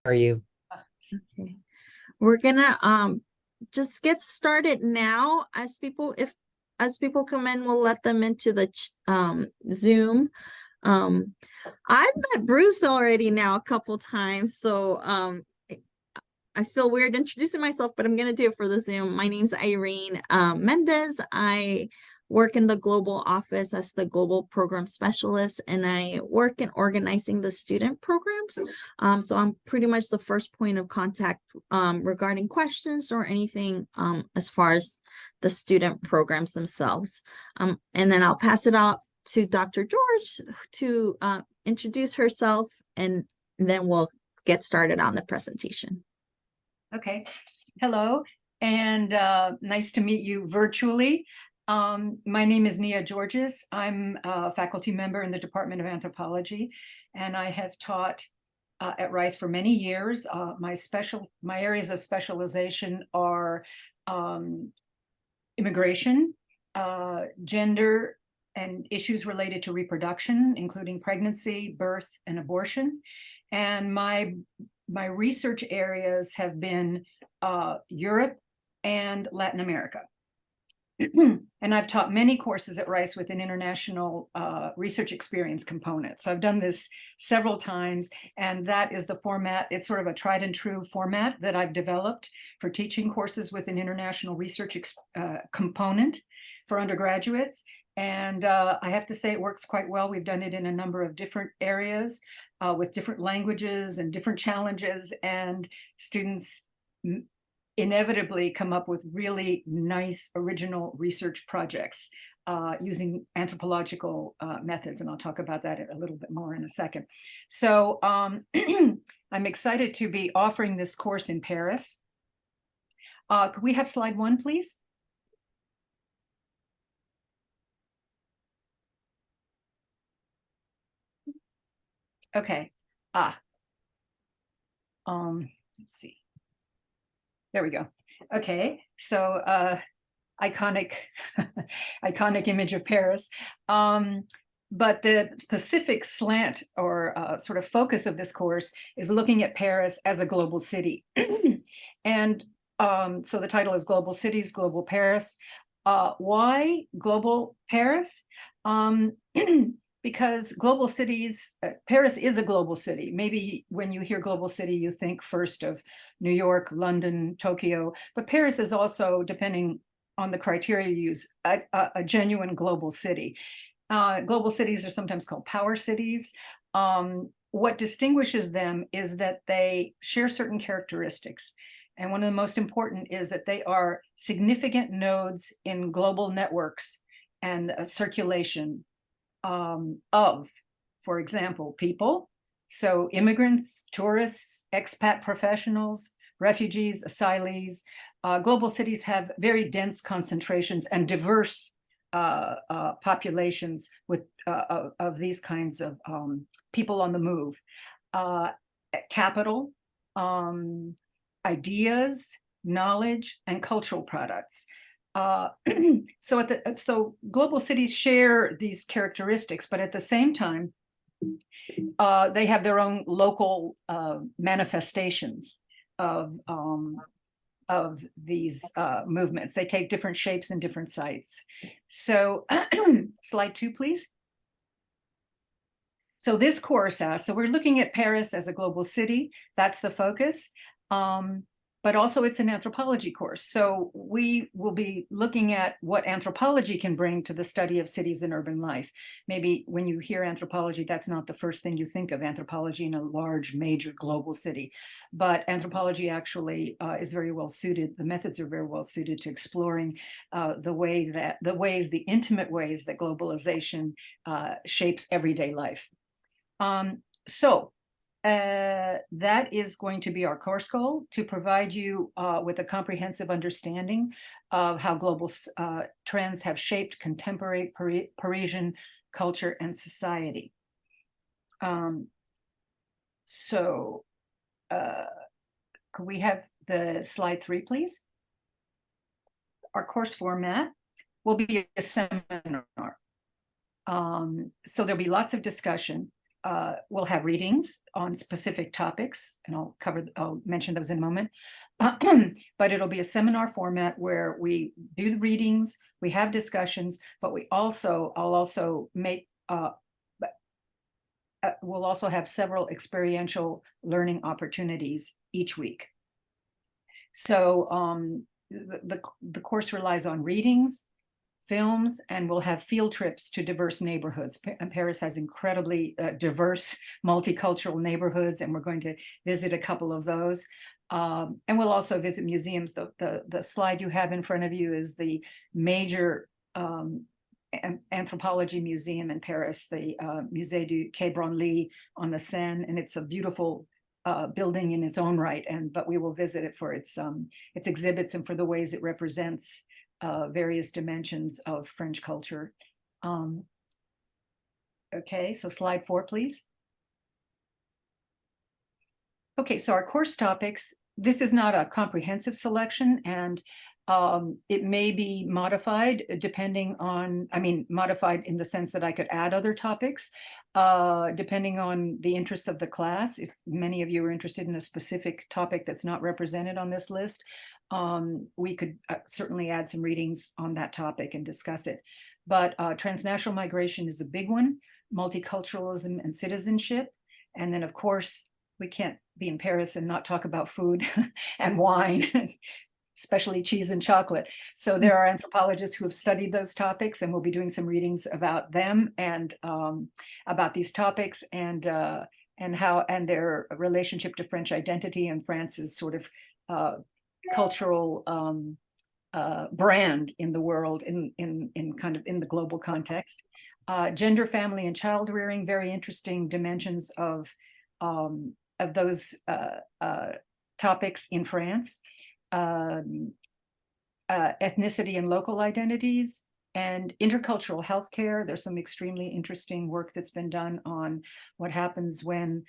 are you? Okay. We're gonna just get started now. As people come in, we'll let them into the Zoom. Um I've met Bruce already now a couple times, so I feel weird introducing myself, but I'm gonna do it for the Zoom. My name's Irene Mendez. I work in the global office as the global program specialist, and I work in organizing the student programs. So I'm pretty much the first point of contact regarding questions or anything as far as the student programs themselves. And then I'll pass it off to Dr. George to introduce herself, and then we'll get started on the presentation. Okay, hello, and nice to meet you virtually. My name is Nia Georges. I'm a faculty member in the Department of Anthropology, and I have taught at Rice for many years. My areas of specialization are immigration, gender, and issues related to reproduction, including pregnancy, birth, and abortion. And my research areas have been Europe and Latin America. And I've taught many courses at Rice with an international research experience component. So I've done this several times, and that is the format. It's sort of a tried and true format that I've developed for teaching courses with an international research component for undergraduates. And I have to say it works quite well. We've done it in a number of different areas with different languages and different challenges, and students inevitably come up with really nice original research projects using anthropological methods, and I'll talk about that a little bit more in a second. So I'm excited to be offering this course in Paris. Could we have slide 1, please? Okay. Let's see. There we go. Okay, so iconic iconic image of Paris. But the specific slant or sort of focus of this course is looking at Paris as a global city. And so the title is Global Cities, Global Paris. Why Global Paris? Because global cities, Paris is a global city. Maybe when you hear global city, you think first of New York, London, Tokyo, but Paris is also, depending on the criteria you use, a genuine global city. Global cities are sometimes called power cities. What distinguishes them is that they share certain characteristics. And one of the most important is that they are significant nodes in global networks and circulation of, for example, people. So immigrants, tourists, expat professionals, refugees, asylees. Global cities have very dense concentrations and diverse populations with of these kinds of people on the move. Capital, ideas, knowledge, and cultural products. So global cities share these characteristics, but at the same time, they have their own local manifestations of these movements. They take different shapes in different sites. So slide 2, please. So this course so we're looking at Paris as a global city. That's the focus. But also it's an anthropology course. So we will be looking at what anthropology can bring to the study of cities and urban life. Maybe when you hear anthropology, that's not the first thing you think of, anthropology in a large, major global city. But anthropology actually is very well suited. The methods are very well suited to exploring the intimate ways that globalization shapes everyday life. That is going to be our course goal, to provide you with a comprehensive understanding of how global trends have shaped contemporary Parisian culture and society. Could we have the slide 3, please? Our course format will be a seminar. So there'll be lots of discussion. we'll have readings on specific topics, and I'll mention those in a moment. But it'll be a seminar format where we do the readings, we have discussions, but I'll also make, we'll also have several experiential learning opportunities each week. So the course relies on readings, films, and we'll have field trips to diverse neighborhoods. Paris has incredibly diverse multicultural neighborhoods, and we're going to visit a couple of those. And we'll also visit museums. The slide you have in front of you is the major anthropology museum in Paris, the Musée du Quai Branly on the Seine, and it's a beautiful building in its own right. But we will visit it for its exhibits and for the ways it represents various dimensions of French culture. Okay, so slide 4, please. Okay, so our course topics, this is not a comprehensive selection, and it may be modified depending on, modified in the sense that I could add other topics, depending on the interests of the class. If many of you are interested in a specific topic that's not represented on this list, we could certainly add some readings on that topic and discuss it. But transnational migration is a big one, multiculturalism and citizenship. And then, of course, we can't be in Paris and not talk about food and wine, especially cheese and chocolate. So there are anthropologists who have studied those topics, and we'll be doing some readings about them and about these topics and their relationship to French identity and France's sort of cultural brand in the world, in kind of in the global context. Gender, family, and child rearing, very interesting dimensions of those topics in France. Ethnicity and local identities, and intercultural healthcare. There's some extremely interesting work that's been done on what happens when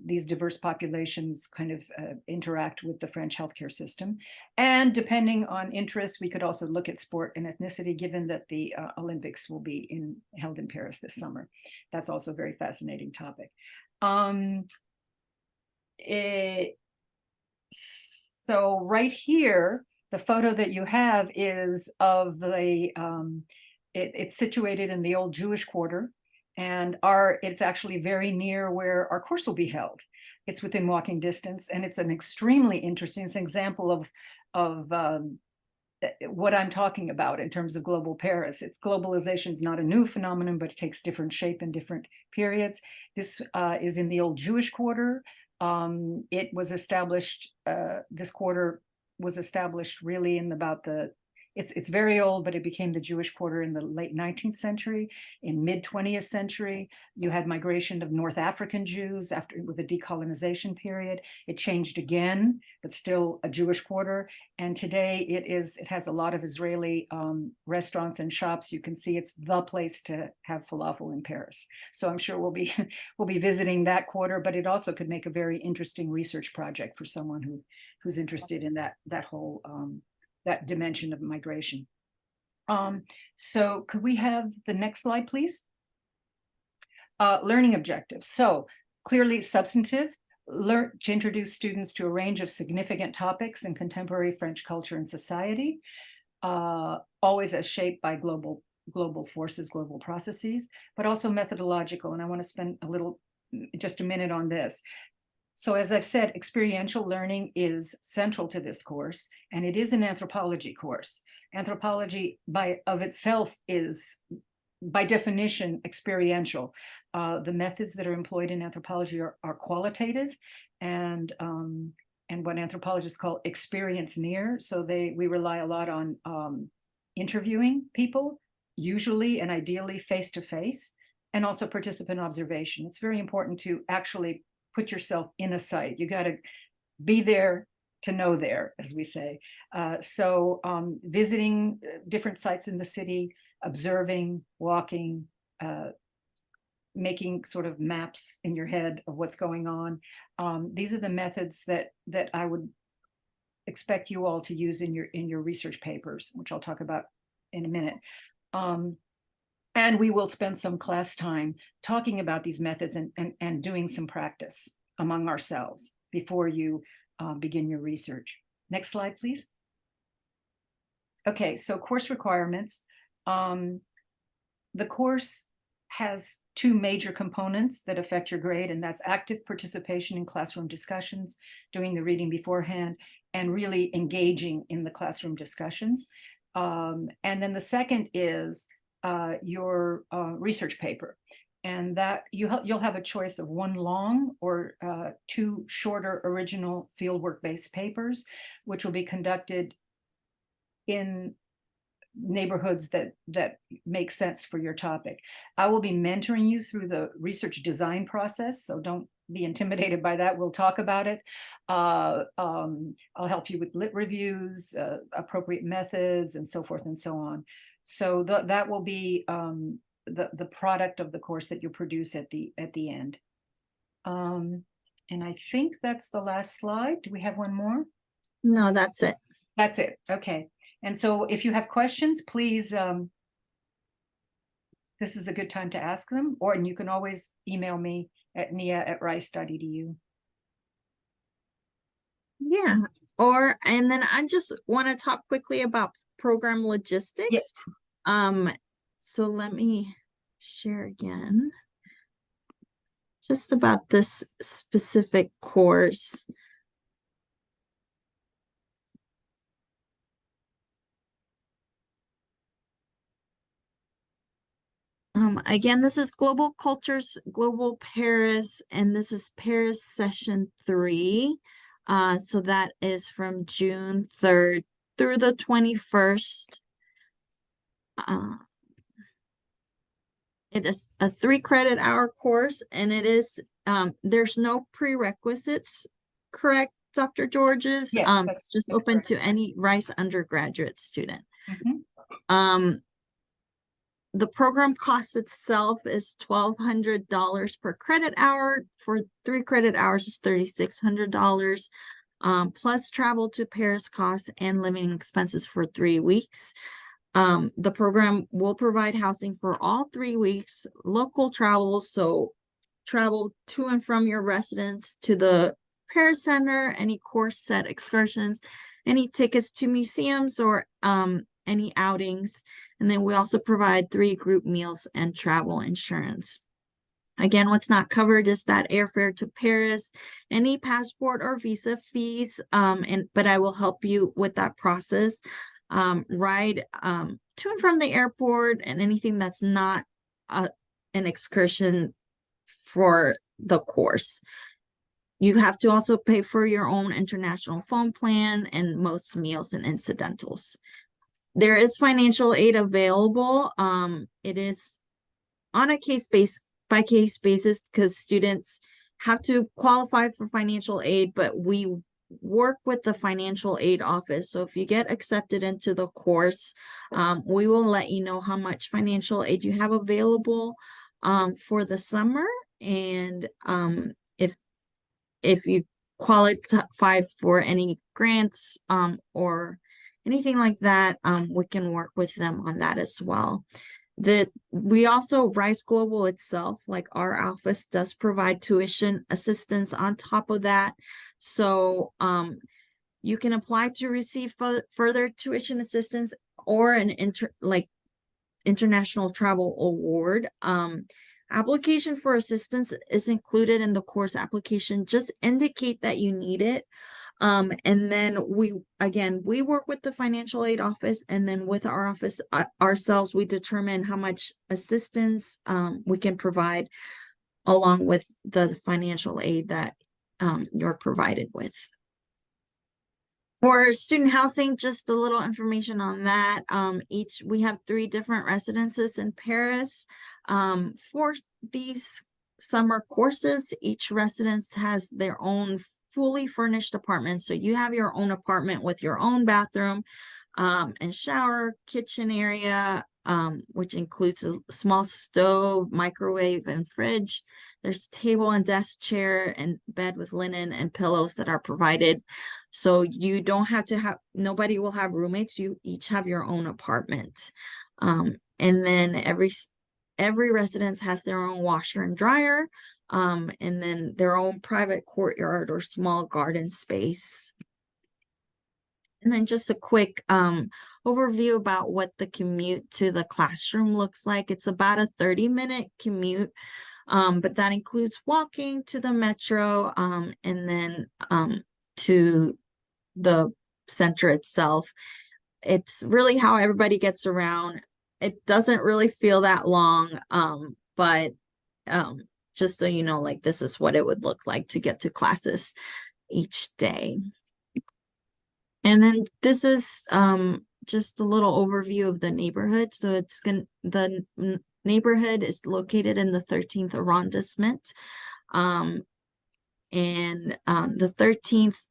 these diverse populations kind of interact with the French healthcare system. And depending on interest, we could also look at sport and ethnicity, given that the Olympics will be held in Paris this summer. That's also a very fascinating topic. So right here, the photo that you have is of the, it's situated in the old Jewish quarter, and it's actually very near where our course will be held. It's within walking distance, and it's an extremely interesting, it's an example of what I'm talking about in terms of global Paris. Globalization is not a new phenomenon, but it takes different shape in different periods. This is in the old Jewish quarter. It was established, this quarter was established really in about it's very old, but it became the Jewish quarter in the late 19th century. In mid 20th century, you had migration of North African Jews with the decolonization period. It changed again, but still a Jewish quarter. And today it has a lot of Israeli restaurants and shops. You can see it's the place to have falafel in Paris. So I'm sure we'll be visiting that quarter, but it also could make a very interesting research project for someone who's interested in that whole that dimension of migration. So could we have the next slide, please? Learning objectives. So clearly substantive, to introduce students to a range of significant topics in contemporary French culture and society, always as shaped by global forces, global processes, but also methodological. And I want to spend just a minute on this. So as I've said, experiential learning is central to this course, and it is an anthropology course. Anthropology of itself is, by definition, experiential. The methods that are employed in anthropology are qualitative and what anthropologists call experience near. So we rely a lot on interviewing people, usually and ideally face-to-face, and also participant observation. It's very important to actually put yourself in a site. You got to be there to know there, as we say. So visiting different sites in the city, observing, walking, making sort of maps in your head of what's going on. These are the methods that I would expect you all to use in your research papers, which I'll talk about in a minute. And we will spend some class time talking about these methods and doing some practice among ourselves before you begin your research. Next slide, please. Okay, so course requirements. The course has two major components that affect your grade, and that's active participation in classroom discussions, doing the reading beforehand, and really engaging in the classroom discussions. And then the second is your research paper, and that you'll have a choice of one long or two shorter original fieldwork-based papers, which will be conducted in neighborhoods that make sense for your topic. I will be mentoring you through the research design process, so don't be intimidated by that. We'll talk about it. I'll help you with lit reviews, appropriate methods, and so forth and so on. So that will be the product of the course that you produce at the end. And I think that's the last slide. Do we have one more? No, that's it. That's it. Okay. And so if you have questions, please, this is a good time to ask them, and you can always email me at nia@rice.edu. Yeah. And then I just want to talk quickly about program logistics. Yes. So let me share again just about this specific course. Again, this is Global Cultures, Global Paris, and this is Paris Session 3. So that is from June 3rd through the 21st. It is a 3-credit hour course, and it is, there's no prerequisites, correct, Dr. Georges? Yes, It's just open correct. to any Rice undergraduate student. Mhm. The program cost itself is $1,200 per credit hour. For 3 credit hours is $3,600, plus travel to Paris costs and living expenses for 3 weeks. The program will provide housing for all 3 weeks, local travel, so travel to and from your residence to the Paris Center, any course set excursions, any tickets to museums, or any outings. And then we also provide 3 group meals and travel insurance. Again, what's not covered is that airfare to Paris, any passport or visa fees, but I will help you with that process. Ride to and from the airport, and anything that's not an excursion for the course. You have to also pay for your own international phone plan and most meals and incidentals. There is financial aid available. It is on a by case basis, because students have to qualify for financial aid, but we work with the financial aid office. So if you get accepted into the course, we will let you know how much financial aid you have available for the summer. And if you qualify for any grants or anything like that, we can work with them on that as well. We also, Rice Global itself, like our office, does provide tuition assistance on top of that. So you can apply to receive further tuition assistance or an international travel award. Application for assistance is included in the course application. Just indicate that you need it. And then we work with the financial aid office, and then with our office ourselves, we determine how much assistance we can provide along with the financial aid that you're provided with. For student housing, just a little information on that. We have 3 different residences in Paris. For these summer courses, each residence has their own fully furnished apartment. So you have your own apartment with your own bathroom and shower, kitchen area, which includes a small stove, microwave, and fridge. There's table and desk, chair, and bed with linen and pillows that are provided. So you don't have to nobody will have roommates. You each have your own apartment. And then every residence has their own washer and dryer, and then their own private courtyard or small garden space. And then just a quick overview about what the commute to the classroom looks like. It's about a 30-minute commute, but that includes walking to the metro and then to the center itself. It's really how everybody gets around. It doesn't really feel that long, but just so you know, like this is what it would look like to get to classes each day. And then this is just a little overview of the neighborhood. So it's the neighborhood is located in the 13th arrondissement. The 13th,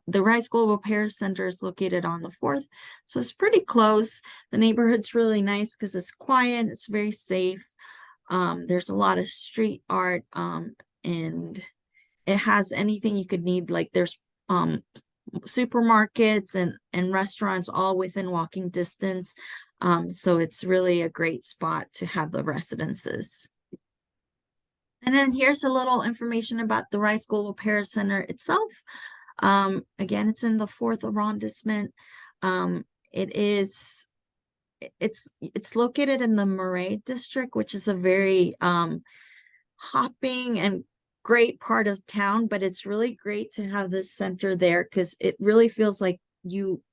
the Rice Global Paris Center is located on the 4th. So it's pretty close. The neighborhood's really nice because it's quiet, it's very safe. There's a lot of street art, and it has anything you could need. Like there's supermarkets and restaurants all within walking distance. So it's really a great spot to have the residences. And then here's a little information about the Rice Global Paris Center itself. Again, it's in the 4th arrondissement. It's located in the Marais district, which is a very hopping and great part of town, but it's really great to have this center there because it really feels like you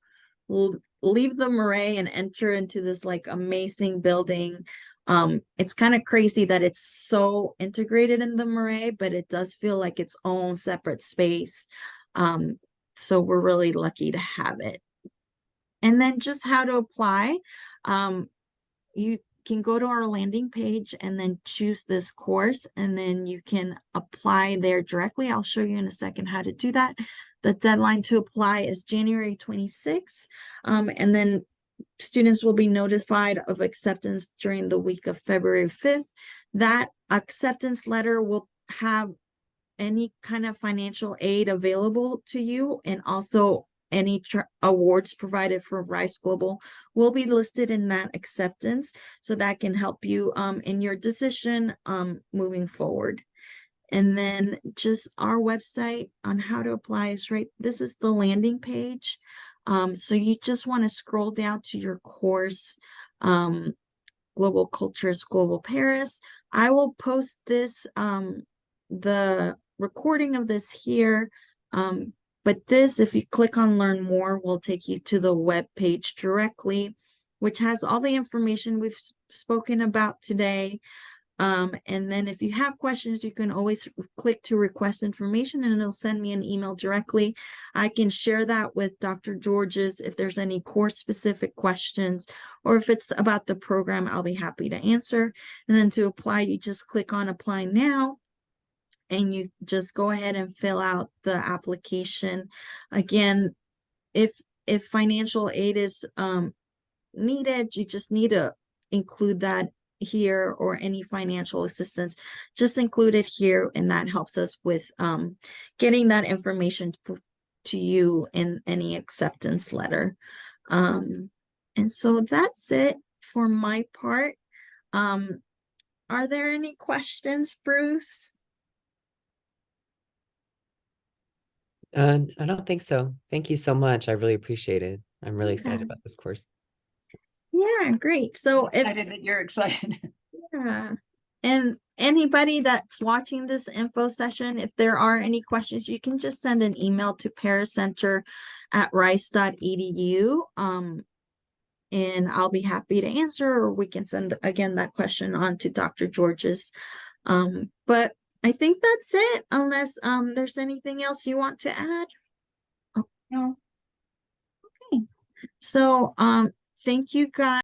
will leave the Marais and enter into this like amazing building. It's kind of crazy that it's so integrated in the Marais, but it does feel like its own separate space. So we're really lucky to have it. And then just how to apply. You can go to our landing page and then choose this course, and then you can apply there directly. I'll show you in a second how to do that. The deadline to apply is January 26th, and then students will be notified of acceptance during the week of February 5th. That acceptance letter will have any kind of financial aid available to you, and also any awards provided for Rice Global will be listed in that acceptance, so that can help you in your decision moving forward. And then just our website on how to apply is right. This is the landing page. So you just want to scroll down to your course, Global Cultures, Global Paris. I will post this, the recording of this here. But this, if you click on Learn More, will take you to the web page directly, which has all the information we've spoken about today. And then if you have questions, you can always click to request information and it'll send me an email directly. I can share that with Dr. Georges if there's any course specific questions, or if it's about the program, I'll be happy to answer. And then to apply, you just click on Apply Now, and you just go ahead and fill out the application. Again, if financial aid is needed, you just need to include that here, or any financial assistance, just include it here, and that helps us with getting that information to you in any acceptance letter. And so that's it for my part. Are there any questions, Bruce? I don't think so. Thank you so much. I really appreciate it. I'm really excited Yeah. about this course. Yeah, great. So if Excited that you're excited. yeah, and anybody that's watching this info session, if there are any questions, you can just send an email to paracenter@rice.edu. And I'll be happy to answer, or we can send again that question on to Dr. Georges. But I think that's it, unless there's anything else you want to add. No. Okay. So thank you guys.